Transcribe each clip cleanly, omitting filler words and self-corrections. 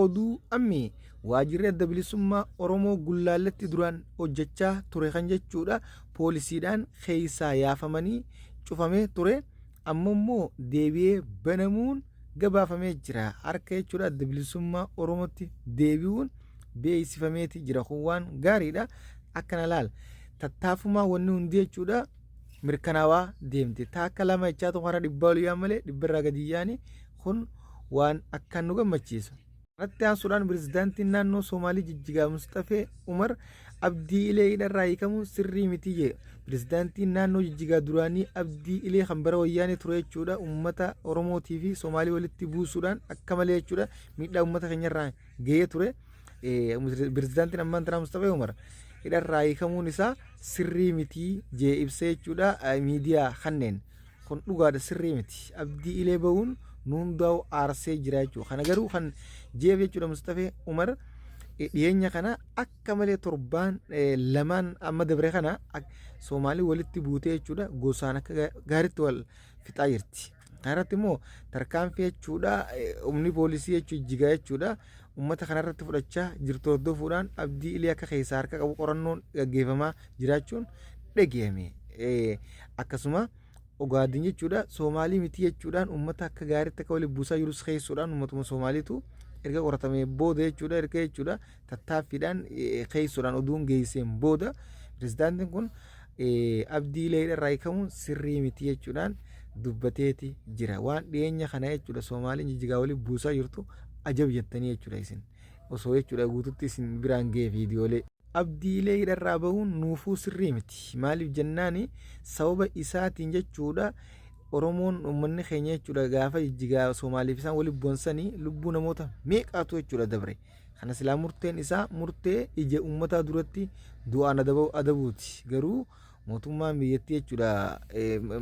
oduu ammi waajirri adda bilisummaa Oromoo gullaalletti duraan hojjechaa ture kan jechuudha poolisiidhaan keessaa yaafamanii cufamee ture ammoo deebi'ee banamuun gabaafamee jira harka jechuudha adda bilisummaa Oromootti deebi'uun beeksifameeti jira kun waan gaariidha akkana laal tattaafumaa wanni hundi jechuudha mirkanaawaa deemte taakka lama jechaa tokko hara dhibbaa olii malee dhibbarraa gadi yaani kun waan akkaan nu gammachiisu. Irratti aansuudhaan pirezidaantiin naannoo Soomaalii Jijjigaa Mustafee Umar Abdii Ilee hidharraa hiikamuun sirrii miti jedhe. Pirezidaantiin naannoo Jijjigaa duraanii Abdii Ilee kan bara wayyaanee ture jechuudha uummata Oromootii fi Soomaalii walitti buusuudhaan akka malee jechuudha miidhaa uummata keenyarraa gahee ture. Pirezidaantiin ammaan tanaa Mustafee Umar hidharraa hiikamuun isaa sirrii miti jedhe ibsee jechuudha miidiyaa kanneen kun dhugaadha sirrii miti Abdii Ilee bahuun nuundaa'u aarsee jira jechuudha kana garuu kan jeef jechuudha Mustafee Umar dhiyeenya kana akka malee torbaan lamaan amma dabre kana Soomaalii walitti buutee jechuudha gosaan akka gaariitti wal fixaa jirti. Kanarratti immoo tarkaanfii jechuudha humni poolisii jechuudha Jijjigaa jechuudha uummata kanarratti fudhachaa jirtu hordofuudhaan Abdii Ilee akka keessaa harka qabu qorannoon gaggeeffamaa jiraachuun dhagahame. Akkasuma Ogaadin jechuudha Soomaalii miti jechuudhaan uummata akka gaariitti akka waliin buusaa jirus keessuudhaan uummatuma Soomaaliitu erga qoratamee booda jechuudha erga jechuudha tattaaffiidhaan keessuudhaan oduun geesseen booda pirezidaantiin kun Abdii Ilee hidharraa hiikamuun sirrii miti jechuudhaan dubbateeti jira waan dhiyeenya kana jechuudha Soomaaliin Jijjigaa waliin buusaa jirtu ajab jettanii jechuudha isin osoo jechuudha guututti isin biraan ga'e viidiyoolee. Abdii Ilee hidharraa bahuun nuufuu sirrii miti maaliif jennaani sababa isaatiin jechuudha Oromoon uummanni keenya jechuudha gaafa Jijjigaa Soomaaliif isaan waliin boonsanii lubbuu namoota meeqaatu jechuudha dabre kana silaa murteen isaa murtee ija uummataa duratti du'aan adabuuti garuu mootummaan biyyattii jechuudha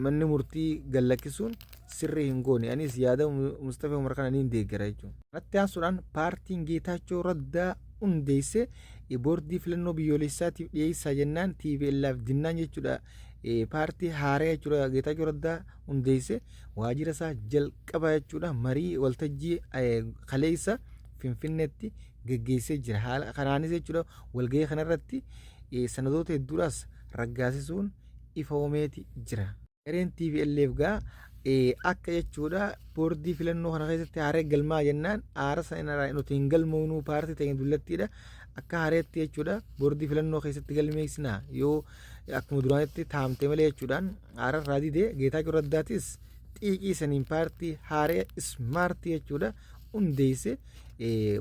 manni murtii gallakkisuun sirrii hin goone anis yaada Mustafee Umar kana niin deeggara jechuudha. Irratti aansuudhaan paartiin Geetaachoo Raddaa hundeesse boordii filannoo biyyoolessaatiif dhiyeessaa jennaan TPLF dinnaan jechuudha paartii haaraa jechuudha Geetaachoo Raddaa hundeesse waajjira isaa jalqaba jechuudha marii waltajjii kaleessa Finfinneetti geggeessee jira haala kanaanis jechuudha walgahii kanarratti sanadoota hedduudhaas raggaasisuun ifoomeeti jira. Gareen TPLF gaa akka jechuudha boordii filannoo kana keessatti haaree galmaa jennaan haara sana nuti hin galmoonuu paartii ta'e dullattiidha akka haareetti jechuudha boordii filannoo keessatti galmeessinaa yoo akkuma duraanitti taamte malee jechuudhaan haara irraa didee Geetaachoo Raddaatis xiiqii saniin paartii haaree ismaartii jechuudha hundeesse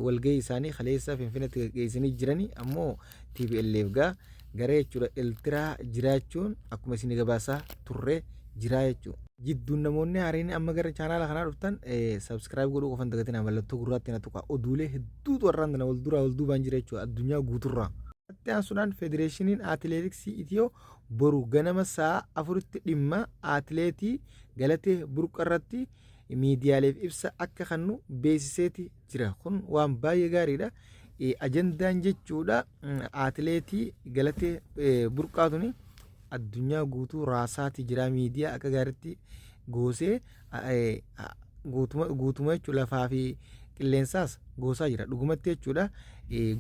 walgahii isaanii kaleessa Finfinneetti gaggeessanii jiranii ammoo TPLF gaa garee jechuudha eltiraa jiraachuun akkuma isin gabaasaa turre jiraa jechuudha. Jidduun namoonni haareen amma gara chaanaala kanaa dhuftan sabskiraayib godhuu qofan dagatina mallattoo gurraatti na tuqa oduulee hedduutu warraan dana wal duubaan jira jechuudha addunyaa guuturraa. Irratti aansuudhaan federeeshiniin atileetiksii Itiyoo boru ganama sa'a 4tti dhimma atileetii Galatee Burqarratti miidiyaaleef ibsa akka kennu beeksiseeti jira kun waan baay'ee gaariidha. Ajandaan jechuudha atileetii Galatee Burqaatuni addunyaa guutuu raasaati jira miidiyaa akka gaariitti goosee guutuma jechuudha lafaa fi qilleensaas goosaa jira dhugumatti jechuudha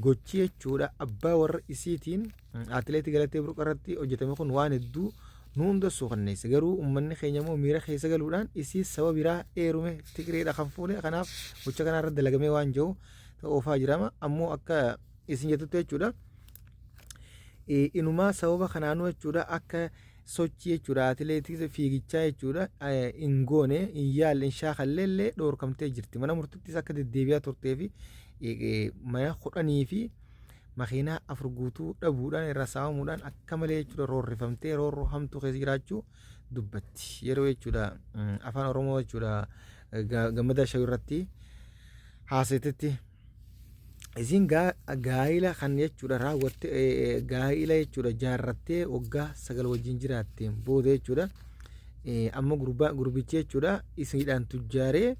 gochi jechuudha abbaa warra isiitiin atileetii Galatee Burqarratti hojjetame kun waan hedduu nu hunda suukanneesse garuu uummanni keenya immoo miira keessa galuudhaan isii saba biraa eerume Tigireedha kan fuudhe kanaaf gocha kanarra dalagamee waan jiru oofaa jirama ammoo akka isin jettutti jechuudha inumaa sababa kanaanuu jechuudha akka sochii jechuudha atileetii fiigichaa jechuudha hin goone hin yaalle hin shaakalleellee dhoorkamtee jirti mana murtittis akka deddeebi'aa turtee fi mana 10 fi makiinaa 4 guutuu dhabuudhaan irra saamamuudhaan akka malee jechuudha roorrifamtee roorroo hamtuu keessa jiraachuu dubbatti yeroo jechuudha afaan Oromoo jechuudha Gammadaa Shawii irratti haasetetti isin gaa'ila kan jechuudha raawwatte gaa'ila jechuudha jaarrattee waggaa 9 wajjin jiraatteen booda jechuudha amma gurbichi jechuudha isiidhaan tujjaaree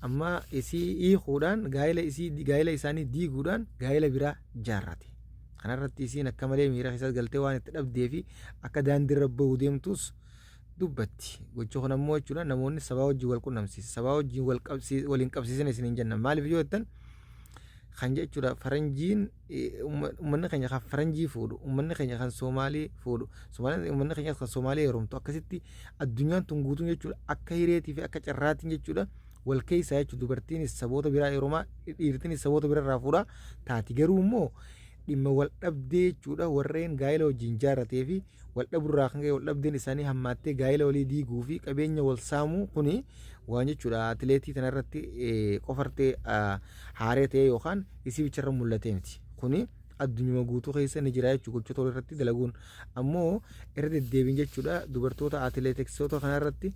amma isii hiikuudhaan gaa'ila isaanii diiguudhaan gaa'ila biraa jaarrate kanarratti isiin akka malee miira keessas galtee waan itti dhabdee fi akka daandiirra bahuu deemtus dubbatti gocha kun ammoo jechuudha namoonni sabaa wajjin wal qunnamsiisa sabaa wajjin waliin qabsiisan isin hin jenna maaliif yoo jettan kan jechuudha faranjiin uummanni keenya kan faranjii fuudhu uummanni keenya kan soomaalii fuudhu uummanni keenya kan soomaalii heerumtu akkasitti addunyaan tun guutuun jechuudha akka hireetii fi akka carraatiin jechuudha wal keessaa jechuudha dubartiinis saboota biraa heerumaa dhiirtiinis saboota biraa irraa fuudha taati garuu immoo dhimma wal dhabdee jechuudha warreen gaa'ela wajjin jaarratee fi wal dhaburraa kan ka'e wal dhabdeen isaanii hammaattee gaa'ela walii diiguu fi qabeenya wal saamuu kuni waan jechuudha atileetii kanarratti qofartee haaree ta'e yookaan isii bicharra mul'atee miti kuni addunyuma guutuu keessa ni jira jechuudha gochoota walirratti dalaguun ammoo irra deddeebiin jechuudha dubartoota atileetiksota kanarratti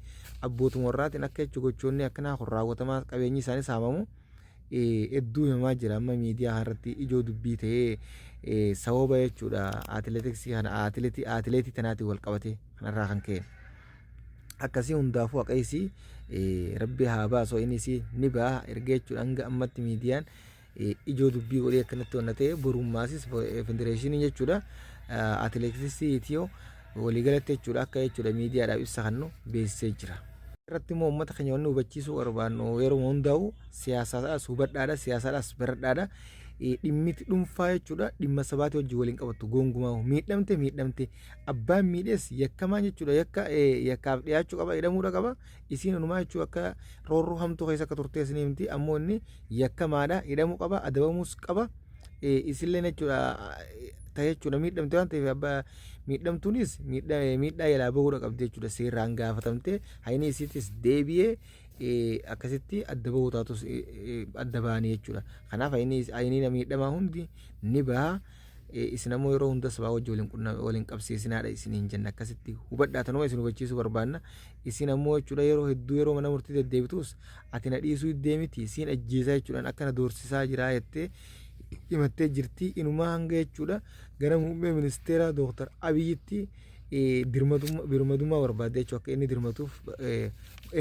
abbootuma warraatiin akka jechuudha gochoonni akkanaa kun raawwatamaa qabeenyi isaanii saamamu hedduu himamaa jira amma miidiyaa irratti ijoo dubbii ta'ee sababa jechuudha atileetiksii kana atileetii tanaatiin wal qabate kanarraa kan ka'e akkasii hundaafuu haqeesii rabbi haa baasoo innis ni ba'a erga jechuudha hanga ammatti miidiyaan ijoo dubbii godhee akkanatti wanna ta'e borummaasis federeeshinii jechuudha atileetiksii Itiyoo waliigalatti jechuudha akka jechuudha miidiyaadhaaf ibsa kennu beeksisee jira. irratti immoo uummata keenya wanni hubachiisuu barbaannu yeroo hundaa'u siyaasaadhaas hubadhaadha siyaasaadhaas baradhaadha dhimmiti dhuunfaa jechuudha dhimma sabaatii wajjin waliin qabattu gongumaa miidhamte abbaan miidhees yakkamaa jechuudha yakkaaf dhiyaachuu qaba hidhamuudha qaba isiin hunumaa jechuu akka roorroo hamtuu keessa akka turtees ni himti ammoo inni yakkamaadha hidhamuu qaba adabamuus qaba isillee jechuudha ta'e jechuudha miidhamte waan ta'eef abbaa miidhamtuunis miidhaa yaalaa bahuudha qabdi jechuudha seeraan gaafatamte hayni isiitis deebi'ee akkasitti adda bahuu taatus adda bahanii jechuudha kanaaf hayni miidhamaa hundi ni baha isin ammoo yeroo hunda sabaa wajji waliin qabsiisinaadha isiniin jenna akkasitti hubadhaa tanuma isin hubachiisuu barbaanna isin ammoo jechuudha yeroo hedduu yeroo mana murtii deddeebitus ati na dhiisuu deemiti isin ajjeesaa jechuudhaan akka na doorsisaa jira jettee himattee jirti inumaa hanga jechuudha gara muummee ministeera Dr. Abiyyitti birmadummaa barbaadde jechuudha akka inni dirmatuuf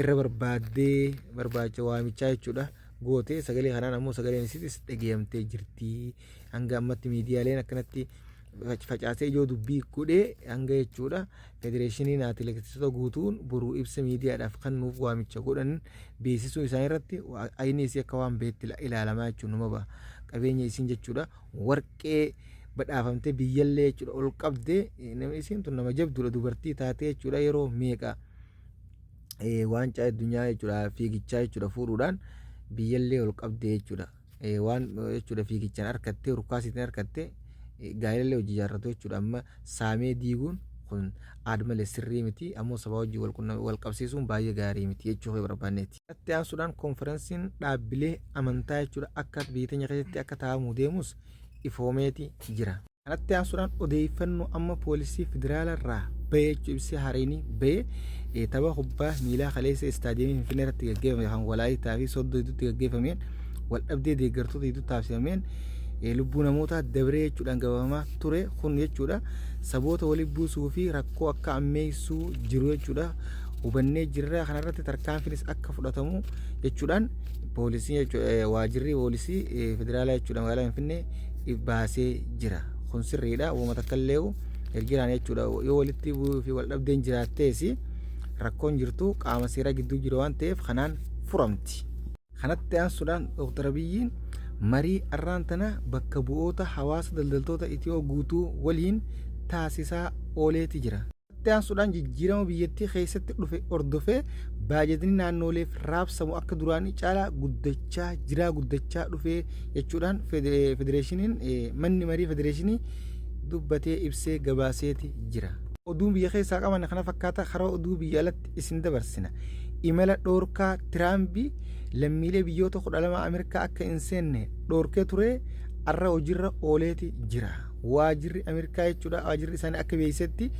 irra barbaacha waamichaa jechuudha goote sagalee kanaan ammoo sagaleen isiitis dhageeyamtee jirti hanga ammatti miidiyaaleen akkanatti facaasee ijoo dubbii godhee hanga jechuudha federeeshiniin atileetiksota guutuun boruu ibsa miidiyaadhaaf kennuuf waamicha godhan beeksisuu isaan irratti ayini isii akka waan beetti ilaalamaa jechuun numa ba'a qabeenya isiin jechuudha warqee badhaafamtee biyyallee jechuudha ol qabdee namni isiin tun nama jabduudha dubartii taatee jechuudha yeroo meeqa waancaa addunyaa jechuudha fiigichaa jechuudha fuudhuudhaan biyyallee ol qabdee jechuudha waan jechuudha fiigichaan harkattee rukkaasiitiin harkattee gaa'elallee hojii ijaarratu jechuudha amma saamee diiguun kun aadmalee sirrii miti ammoo sabaa hojii wal qabsiisuun baay'ee gaarii miti jechuu barbaanneeti. Itti aansuudhaan konferensiin dhaabbilee amantaa jechuudha akka biyya keenya keessatti akka taa'amuu deemus ifoomeeti jira. Kanatti aansuudhaan odeeffannoo amma poolisii federaalarraa bahee jechuudha ibsee hariinii bahee tapha kubbaa miilaa kaleessa istaadiyeemii Finfinnee irratti gaggeeffame kan Walaayitaa fi Soddoo gidduutti gaggeeffameen wal dhabdee deeggartoota gidduutti taasifameen lubbuu namoota dabree jechuudhaan gabafamaa ture kun jechuudha saboota waliin buusuu fi rakkoo akka ammeessuu jiru jechuudha hubannee jirra kanarratti tarkaanfiinis akka fudhatamu jechuudhaan poolisii jechuudha waajirri poolisii federaalaa jechuudha magaalaa Finfinnee baasee jira kun sirriidha uummata kallee ergiraan jechuudha yoo walitti bu'uu fi wal dhabdeen jiraattees rakkoon jirtu qaama seeraa gidduu jiru waan ta'eef kanaan furamti. Kanatti aansuudhaan Dr. Abiyyiin marii arraantana bakka bu'oota hawaasa daldaltoota Itiyoo guutuu waliin taasisaa ooleeti jira. Kanatti aansuudhaan jijjiirama biyyattii keessatti dhufe hordofee baajetiin naannoleef raabsamu akka duraanii caalaa guddachaa dhufee jechuudhaan federeeshiniin manni marii federeeshinii dubbatee ibsee gabaaseeti jira. Oduun biyya keessaa qaban kana fakkaata karaa oduu biyya alatti isin dabarsina. Imala dhoorkaa Tiraambii lammiilee biyyoota 12 Ameerikaa akka hin seenne dhoorkee ture arra hojiirra ooleeti jira. Waajirri Ameerikaa jechuudha waajirri isaanii akka beeysetti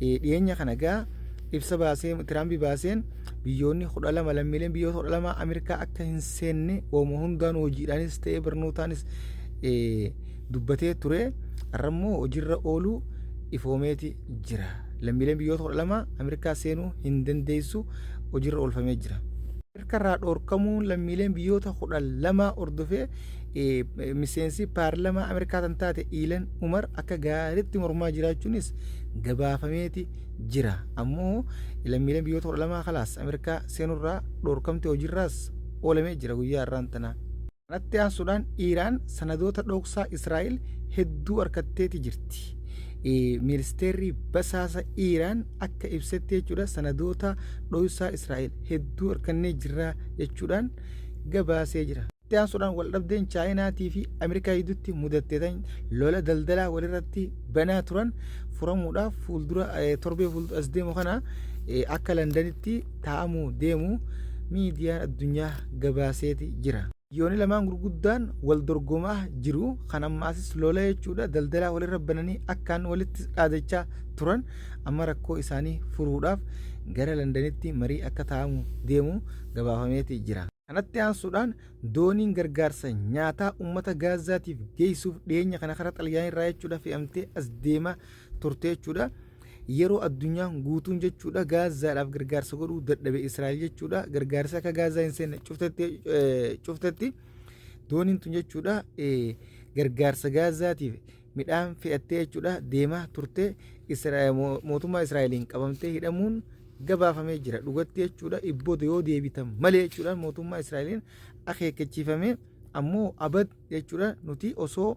dhiyeenya kana gaa ibsa baasee Tiraambii baaseen biyyoonni 12 lammiileen biyyoota 12 Ameerikaa akka hin seenne oomo hundaan hojiidhaanis ta'ee barnootaanis dubbatee ture arrammoo hojiirra ooluu ifoomeeti jira. Lammiileen biyyoota 12 Ameerikaa seenuu hin dandeessu hojiirra oolfamee jira. Ameerikaa dhoorkamuun lammiileen biyyoota 12 hordofee miseensi paarlamaa Ameerikaa tan taate Iilan Umar akka gaariitti mormaa jiraachuunis gabaafameeti jira. Ammoo lammiileen biyyoota 12 kalaas Ameerikaa seenurraa dhoorkamte hojiirraas oolamee jira guyyaa irraan tanaa. Kanatti aansuudhaan Iiraan sanadoota dhoksaa Israa'el hedduu harkatteeti jirti. Ministeerri basaasa Iiraan akka ibsetti jechuudha sanadoota dhoksaa Israa'el hedduu harkannee jirra jechuudhaan gabaasee jira. Kanatti aansuudhaan waldhabdeen Chaayinaatii fi Ameerikaa gidduutti mudateetan lola daldalaa walirratti banaa turan furamuudhaaf torbee fuuldura as deemu kana akka Londanitti taa'amuu deemu miidiyaan addunyaa gabaaseeti jira. Biyyoonni lamaan gurguddaan wal dorgomaa jiru kan ammaasis lola jechuudha daldalaa walirra bananii akkaan walitti dhaadachaa turan amma rakkoo isaanii furuudhaaf gara Londanitti marii akka taa'amu deemu gabaafameeti jira. Kanatti aansuudhaan dooniin gargaarsa nyaataa uummata Gaazaatiif geessuuf dhiyeenya kana karaa Xaaliyaanii irraa jechuudha fe'amtee as deemaa turte jechuudha. Yeroo addunyaan guutuun jechuudha Gaazaadhaaf gargaarsa godhuu dadhabe Israa'el jechuudha gargaarsa akka Gaazaa hin seenne cuftetti dooniin tun jechuudha gargaarsa Gaazaatiif midhaan fe'attee jechuudha deemaa turte mootummaa Israa'eliin qabamtee hidhamuun gabaafamee jira dhugatti jechuudha ibboota yoo deebitan malee jechuudha mootummaa Israa'eliin akeekkachiifame ammoo abad jechuudha nuti osoo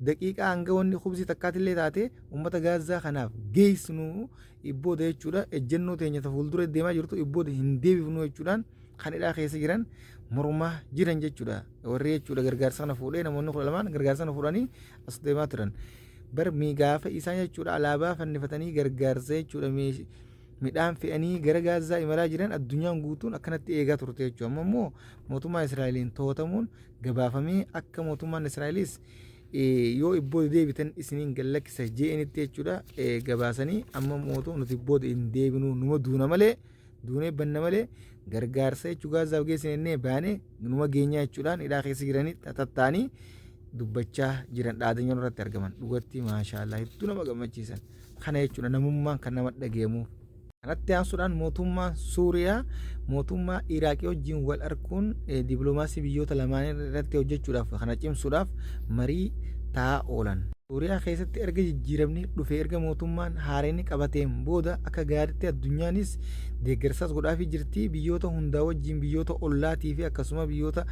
daqiiqaa hanga wanni hubsi takkaatillee taate uummata Gaazaa kanaaf geessinu ibboota jechuudha ejjennoo teenya fuuldura deemaa jirtu ibboota hin deebifnu jechuudhaan kan hidhaa keessa jiran mormaa jiran jechuudha warri jechuudha gargaarsa kana fuudhee namoonni 12 gargaarsa kana fuudhanii as deemaa turan bar gaafa isaan jechuudha alaabaa fannifatanii gargaarsa jechuudha midhaan fe'anii gara Gaazaa imalaa jiran addunyaan guutuun akkanatti eegaa turte jechuudha amma immoo mootummaa Israa'eliin to'atamuun gabaafamee akka mootummaan Israa'elis yoo ibboota deebitan isiniin gallakkisa je'enitti jechuudha gabaasanii amma mootummaa nuti ibboota hin deebinu numa duuna malee duunee banna malee gargaarsa jechuu Gaazaaf geessinee baanee numa geenyaa jechuudhaan hidhaa keessa jiranii tattaanii dubbachaa jiran dhaadanyoon irratti argaman dhugatti maashaallah hedduu nama gammachiisan kana jechuudha namummaan kan nama dhageemuuf. Kanatti aansuudhaan mootummaa Suuriyaa mootummaa Iraaqii wajjin wal arguun dippiloomaasii biyyoota lamaan irratti hojjechuudhaaf kana cimsuudhaaf marii taa'aa oolan. Suuriyaa keessatti erga jijjiiramni dhufee erga mootummaan haareen qabateen booda akka gaariitti addunyaanis deeggarsaas godhaafii jirti biyyoota hundaa wajjin biyyoota ollaatii fi akkasuma biyyoota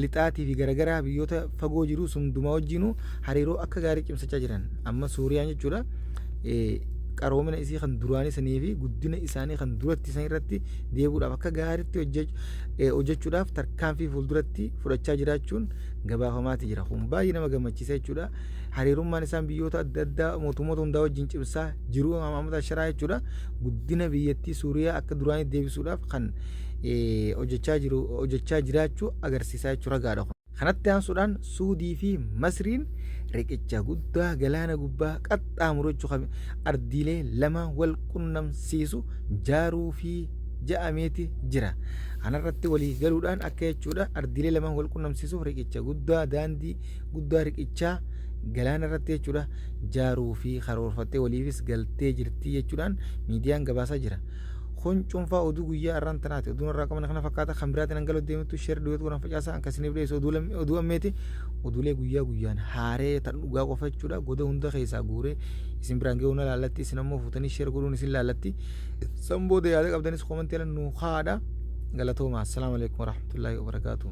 lixaatii fi garagaraa biyyoota fagoo jiru hundumaa wajjinuu hariiroo akka gaarii cimsachaa jiran amma Suuriyaan jechuudha qaroomina isii kan duraanii sanii fi guddina isaanii kan duratti isaan irratti deebuudhaaf akka gaariitti hojjechuudhaaf tarkaanfii fuulduratti fudhachaa jiraachuun gabaafamaati jira kun baay'ee nama gammachiisa jechuudha hariirummaan isaan biyyoota adda addaa mootummoota hundaa wajjin cimsaa jiru Mahammad Sharaa jechuudha guddina biyyattii Suuriyaa akka duraanii deebisuudhaaf kan hojjechaa jiraachuu agarsiisaa jechuudha gaadha. Kanatti aansuudhaan Suudii fi Masriin riqicha guddaa galaana gubbaa qaxxaamuru jechuudha ardiilee lama wal qunnamsiisu jaaruu fi ja'ameeti jira. Kanarratti walii galuudhaan akka jechuudha ardiilee lama wal qunnamsiisuuf riqicha guddaa daandii guddaa riqichaa galaana irratti jechuudha jaaruu fi karoorfattee waliifis galtee jirti jechuudhaan miidiyaan gabaasaa jira. Kun cuunfaa oduu guyyaa irraan tanaati oduun irraa qaban kana fakkaata kan biraatiin hangaloo deemtu sheer duwwatu kan facaasaa akkasiniif dhiyeessu oduu ammeeti oduulee guyyaa guyyaan haaree tan dhugaa qofa jechuudha goda hunda keessaa guuree isin biraan ga'uun laallatti isin ammoo fuutanii sheer godhuun isin laallatti san booda yaada qabdanis komantii nu haadha galatooma assalaamu alaikum warahmatullaahi wabarakaatu.